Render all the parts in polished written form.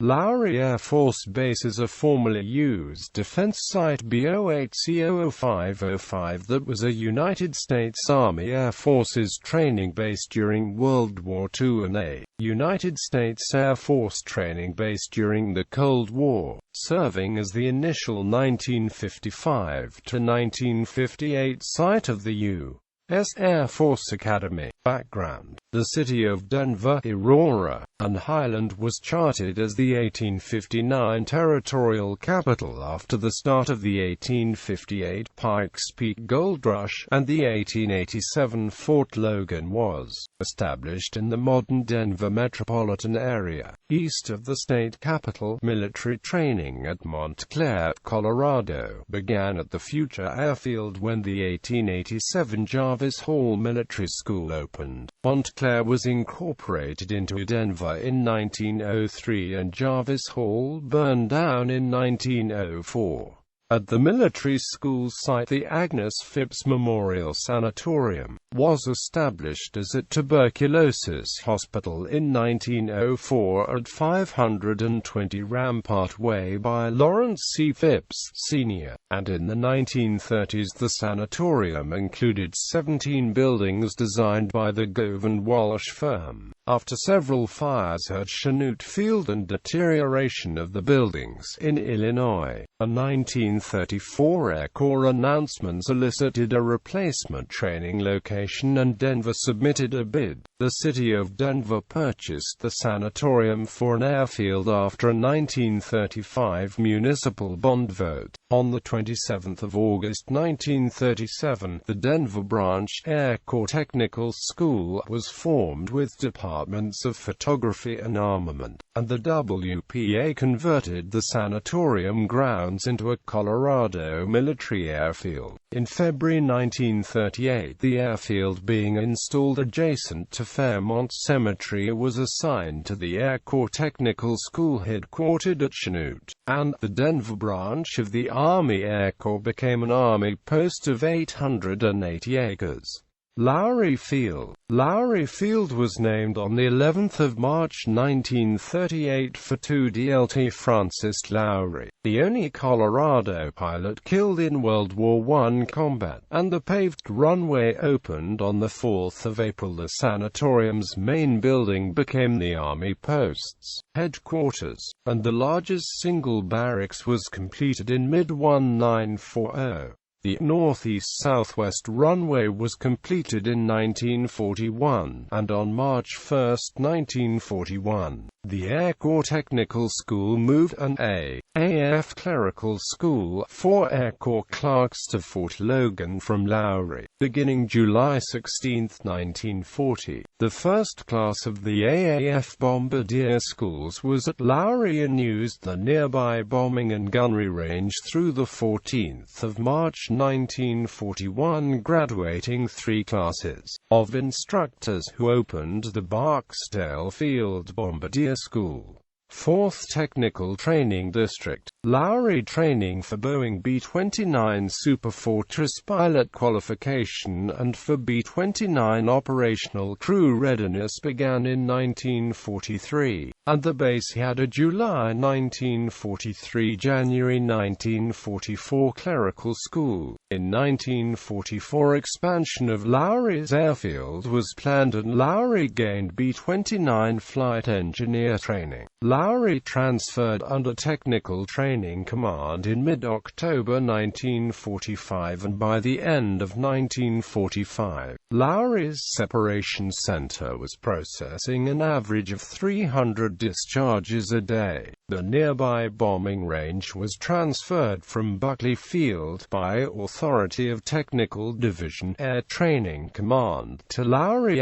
Lowry Air Force Base is a formerly used defense site BO-8C-00505 that was a United States Army Air Forces training base during World War II and a United States Air Force training base during the Cold War, serving as the initial 1955 to 1958 site of the U.S. Air Force Academy. Background: the city of Denver, Aurora, and Highland was chartered as the 1859 territorial capital after the start of the 1858 Pikes Peak Gold Rush, and the 1887 Fort Logan was established in the modern Denver metropolitan area, east of the state capital. Military training at Montclair, Colorado, began at the future airfield when the 1887 Jarvis Hall Military School opened. Montclair was incorporated into Denver in 1903 and Jarvis Hall burned down in 1904. At the military school site, the Agnes Phipps Memorial Sanatorium was established as a tuberculosis hospital in 1904 at 520 Rampart Way by Lawrence C. Phipps, Sr., and in the 1930s the sanatorium included 17 buildings designed by the Govan Walsh firm. After several fires at Chanute Field and deterioration of the buildings in Illinois, a 1934 Air Corps announcement solicited a replacement training location and Denver submitted a bid. The city of Denver purchased the sanatorium for an airfield after a 1935 municipal bond vote. On the 27th of August 1937, the Denver Branch Air Corps Technical School was formed with departments of photography and armament, and the WPA converted the sanatorium grounds into a Colorado military airfield. In February 1938, the airfield being installed adjacent to Fairmont Cemetery was assigned to the Air Corps Technical School headquartered at Chanute, and the Denver branch of the Army Air Corps became an Army post of 880 acres. Lowry Field. Lowry Field was named on the 11th of March 1938 for 2DLT Francis Lowry, the only Colorado pilot killed in World War I combat, and the paved runway opened on the 4th of April. The sanatorium's main building became the Army Post's headquarters, and the largest single barracks was completed in mid-1940. The northeast-southwest runway was completed in 1941, and on March 1, 1941, the Air Corps Technical School moved an AAF Clerical School for Air Corps clerks to Fort Logan from Lowry. Beginning July 16, 1940, the first class of the AAF Bombardier Schools was at Lowry and used the nearby bombing and gunnery range through the 14th of March 1941, graduating 3 classes of instructors who opened the Barksdale Field Bombardier School. 4th Technical Training District. Lowry training for Boeing B-29 Superfortress pilot qualification and for B-29 operational crew readiness began in 1943, and the base had a July 1943–January 1944 clerical school. In 1944, expansion of Lowry's airfield was planned and Lowry gained B-29 flight engineer training. Lowry transferred under Technical Training Command in mid-October 1945, and by the end of 1945, Lowry's separation center was processing an average of 300 discharges a day. The nearby bombing range was transferred from Buckley Field by authority of Technical Division Air Training Command to Lowry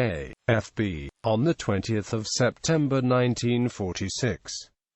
AFB on the 20th of September 1946.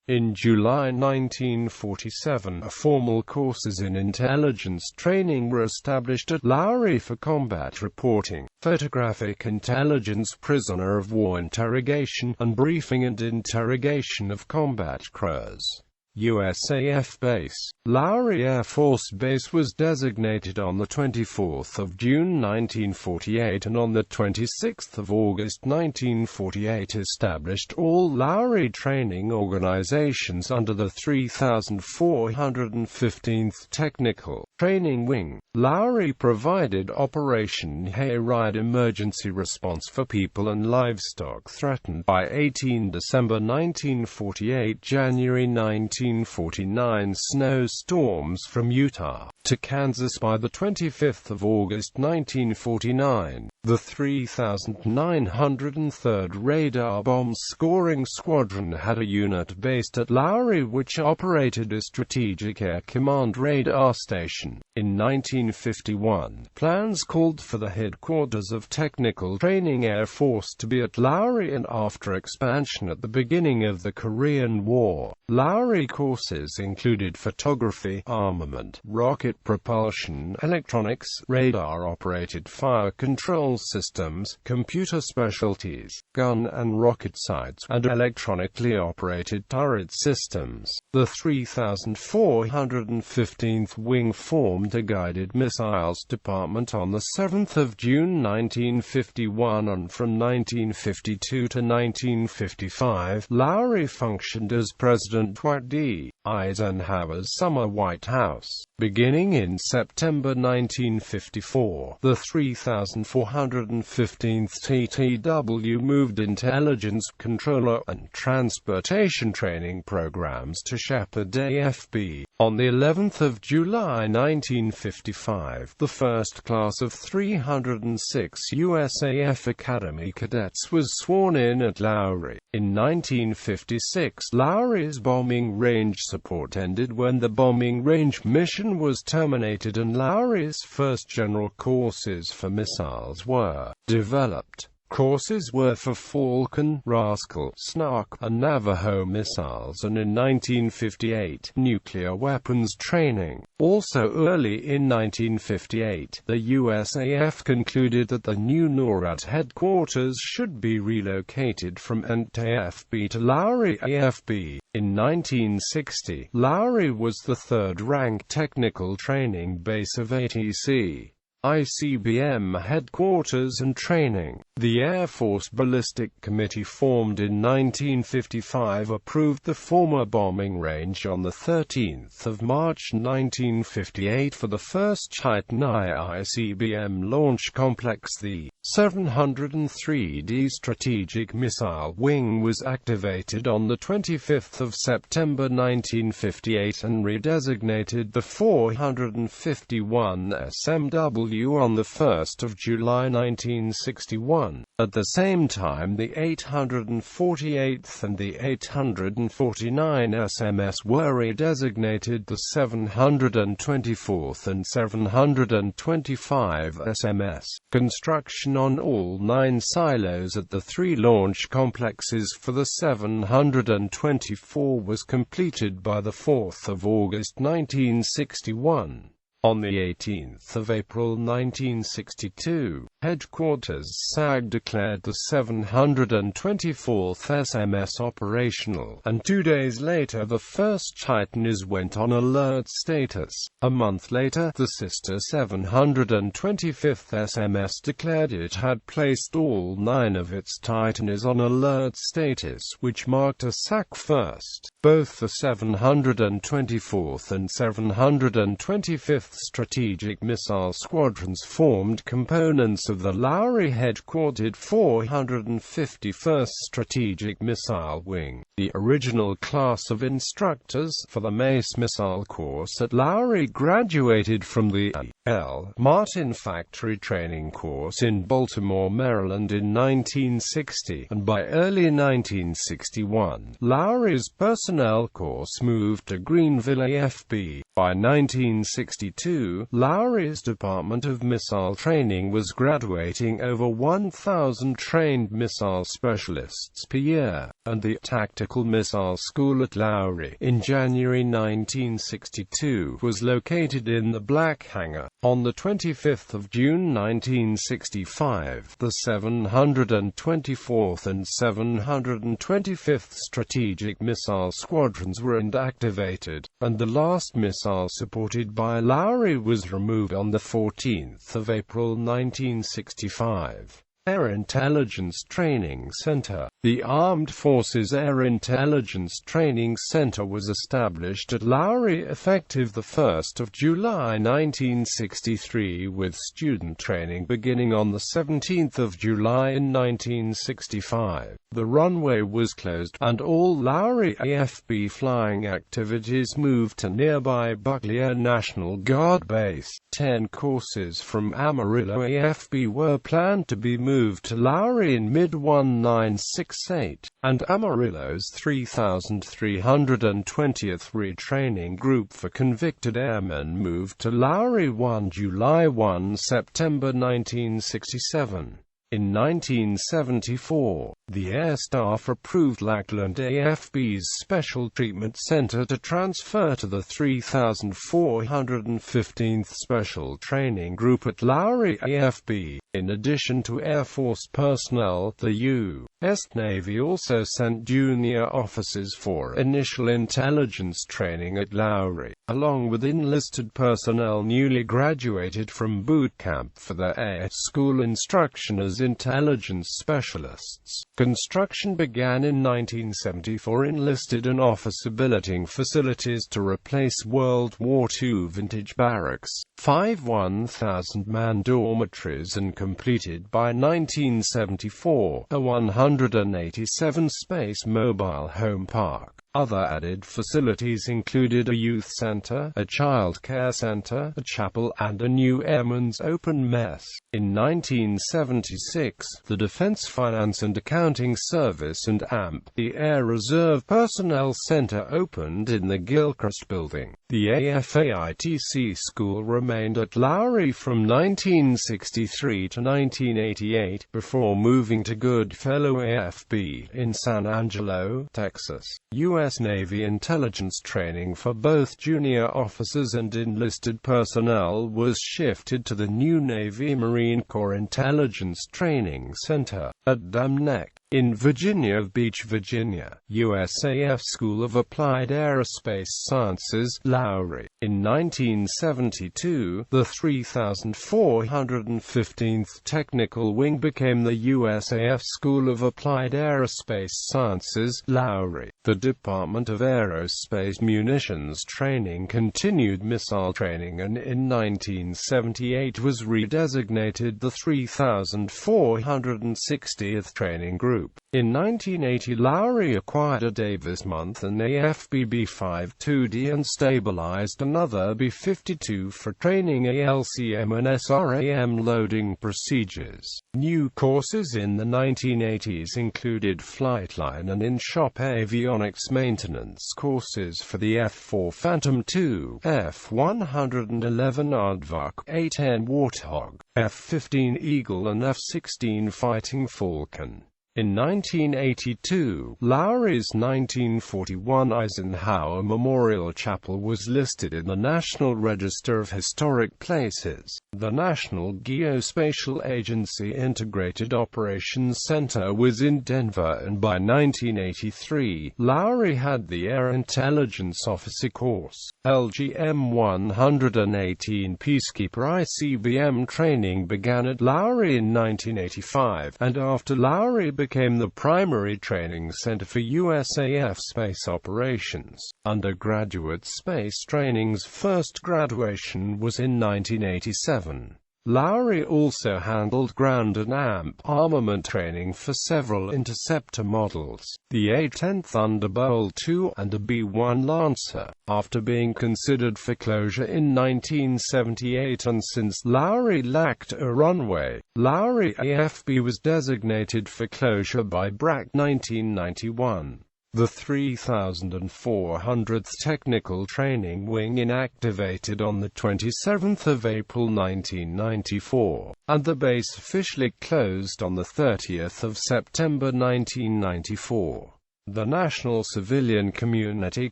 In July 1947, formal courses in intelligence training were established at Lowry for combat reporting, photographic intelligence, prisoner of war interrogation, and briefing and interrogation of combat crews. USAF Base. Lowry Air Force Base was designated on 24 June 1948 and on 26 August 1948 established all Lowry training organizations under the 3415th Technical Training Wing. Lowry provided Operation Hayride emergency response for people and livestock threatened by 18 December 1948 January 1949 snowstorms from Utah to Kansas by 25 August 1949. The 3903rd Radar Bomb Scoring Squadron had a unit based at Lowry which operated a Strategic Air Command radar station. In 1951, plans called for the headquarters of Technical Training Air Force to be at Lowry, and after expansion at the beginning of the Korean War, Lowry courses included photography, armament, rocket propulsion, electronics, radar-operated fire control systems, computer specialties, gun and rocket sights, and electronically operated turret systems. The 3415th Wing formed a guided missiles department on 7 June 1951, and from 1952 to 1955, Lowry functioned as President Dwight D. Eisenhower's summer White House. Beginning in September 1954, the 3415th TTW moved intelligence, controller, and transportation training programs to Shepherd AFB. On the 11th of July 1955, the first class of 306 U.S.Air Academy cadets was sworn in at Lowry. In 1956, Lowry's bombing range support ended when the bombing range mission was terminated, and Lowry's first general courses for missiles were developed. Courses were for Falcon, Rascal, Snark, and Navajo missiles, and in 1958, nuclear weapons training. Also early in 1958, the USAF concluded that the new NORAD headquarters should be relocated from AFB to Lowry AFB. In 1960, Lowry was the third-ranked technical training base of ATC. ICBM headquarters and training. The Air Force Ballistic Committee, formed in 1955, approved the former bombing range on 13 March 1958 for the first Titan I ICBM launch complex. The 703D Strategic Missile Wing was activated on 25 September 1958 and redesignated the 451 SMW on 1 July 1961. At the same time, the 848th and the 849 SMS were redesignated the 724th and 725 SMS. Construction on all 9 silos at the 3 launch complexes for the 724 was completed by 4 August 1961. On the 18th of April 1962, Headquarters SAG declared the 724th SMS operational, and 2 days later the first Titan IS went on alert status. A month later, the sister 725th SMS declared it had placed all 9 of its Titan IS on alert status, which marked a SAC first. Both the 724th and 725th Strategic Missile Squadrons formed components of the Lowry-headquartered 451st Strategic Missile Wing. The original class of instructors for the Mace Missile Course at Lowry graduated from the L. Martin Factory Training Course in Baltimore, Maryland in 1960, and by early 1961, Lowry's personnel course moved to Greenville AFB. By 1962, Lowry's Department of Missile Training was graduating over 1,000 trained missile specialists per year, and the Tactical Missile School at Lowry, in January 1962, was located in the Black Hangar. On 25 June 1965, the 724th and 725th Strategic Missile Squadrons were activated, and the last missile supported by Lowry was removed on 14 April 1965. Air Intelligence Training Center. The Armed Forces Air Intelligence Training Center was established at Lowry effective 1 July 1963, with student training beginning on 17 July in 1965. The runway was closed, and all Lowry AFB flying activities moved to nearby Buckley Air National Guard Base. 10 courses from Amarillo AFB were planned to be moved to Lowry in mid-1968, and Amarillo's 3,320th Retraining Group for Convicted Airmen moved to Lowry 1 July–1 September 1967. In 1974, the Air Staff approved Lackland AFB's Special Treatment Center to transfer to the 3,415th Special Training Group at Lowry AFB. In addition to Air Force personnel, the U.S. Navy also sent junior officers for initial intelligence training at Lowry, along with enlisted personnel newly graduated from boot camp for their air school instruction as intelligence specialists. Construction began in 1974, enlisted an officer billeting facilities to replace World War II vintage barracks, 5 1,000-man dormitories, and completed by 1974, a 187-space mobile home park. Other added facilities included a youth center, a child care center, a chapel, and a new airman's open mess. In 1976, the Defense Finance and Accounting Service and AMP, the Air Reserve Personnel Center, opened in the Gilchrist Building. The AFAITC school remained at Lowry from 1963 to 1988, before moving to Goodfellow AFB in San Angelo, Texas. U.S. Navy intelligence training for both junior officers and enlisted personnel was shifted to the new Navy Marine Corps Intelligence Training Center at Dam Neck in Virginia Beach, Virginia. USAF School of Applied Aerospace Sciences, Lowry. In 1972, the 3,415th Technical Wing became the USAF School of Applied Aerospace Sciences, Lowry. The Department of Aerospace Munitions Training continued missile training, and in 1978 was redesignated the 3,460th Training Group. In 1980, Lowry acquired a Davis Month and AFB B-52D and stabilized another B-52 for training ALCM and SRAM loading procedures. New courses in the 1980s included flightline and in-shop avionics maintenance courses for the F-4 Phantom II, F-111 Aardvark, A-10 Warthog, F-15 Eagle and F-16 Fighting Falcon. In 1982, Lowry's 1941 Eisenhower Memorial Chapel was listed in the National Register of Historic Places. The National Geospatial Agency Integrated Operations Center was in Denver, and by 1983, Lowry had the Air Intelligence Officer Course, LGM 118 Peacekeeper ICBM training began at Lowry in 1985, and after Lowry became the primary training center for USAF space operations. Undergraduate space training's first graduation was in 1987. Lowry also handled ground and AMP armament training for several interceptor models, the A-10 Thunderbolt II and a B-1 Lancer. After being considered for closure in 1978, and since Lowry lacked a runway, Lowry AFB was designated for closure by BRAC 1991. The 3,400th Technical Training Wing inactivated on 27 April 1994, and the base officially closed on 30 September 1994. The National Civilian Community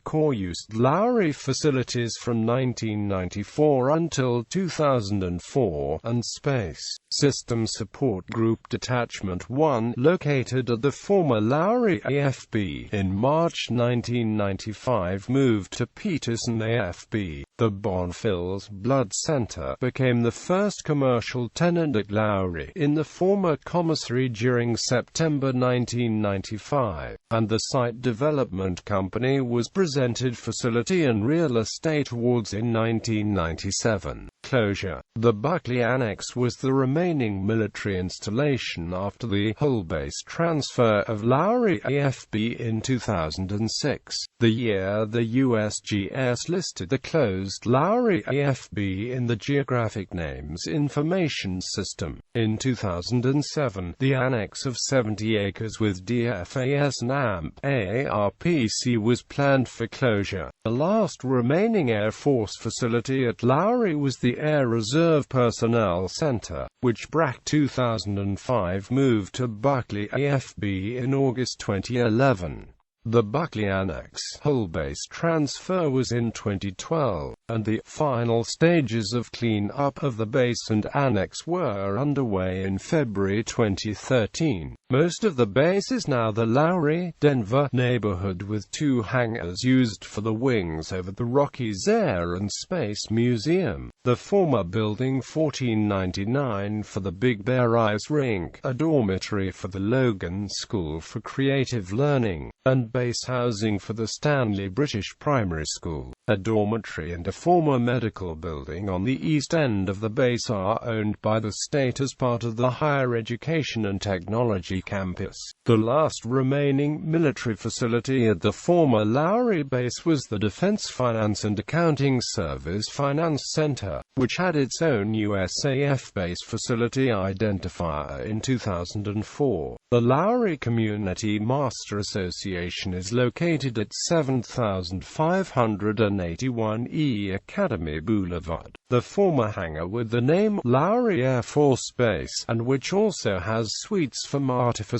Corps used Lowry facilities from 1994 until 2004, and Space Systems Support Group Detachment 1, located at the former Lowry AFB, in March 1995 moved to Peterson AFB. The Bonfils Blood Center became the first commercial tenant at Lowry in the former commissary during September 1995, and the Site Development Company was presented Facility and Real Estate Awards in 1997. Closure. The Buckley Annex was the remaining military installation after the whole base transfer of Lowry AFB in 2006. The year the USGS listed the closed Lowry AFB in the Geographic Names Information System. In 2007, the annex of 70 acres with DFAS NAMP ARPC was planned for closure. The last remaining Air Force facility at Lowry was the Air Reserve Personnel Center, which BRAC 2005 moved to Buckley AFB in August 2011. The Buckley Annex whole base transfer was in 2012, and the final stages of clean-up of the base and annex were underway in February 2013. Most of the base is now the Lowry, Denver neighborhood, with 2 hangars used for the wings over the Rockies Air and Space Museum, the former Building 1499 for the Big Bear Ice Rink, a dormitory for the Logan School for Creative Learning, and base housing for the Stanley British Primary School. A dormitory and a former medical building on the east end of the base are owned by the state as part of the Higher Education and Technology Campus. The last remaining military facility at the former Lowry base was the Defense Finance and Accounting Service Finance Center, which had its own USAF base facility identifier in 2004. The Lowry Community Master Association is located at 7581 E Academy Boulevard, the former hangar with the name Lowry Air Force Base, and which also has suites for Martifa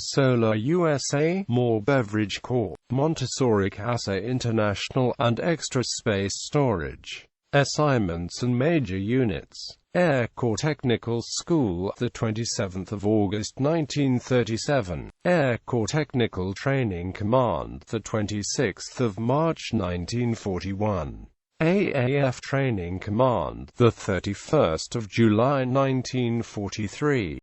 USA, More Beverage Corp., Montessori Casa International, and extra space storage. Assignments and major units. Air Corps Technical School, the 27th of August 1937. Air Corps Technical Training Command, the 26th of March 1941. AAF Training Command, the 31st of July 1943.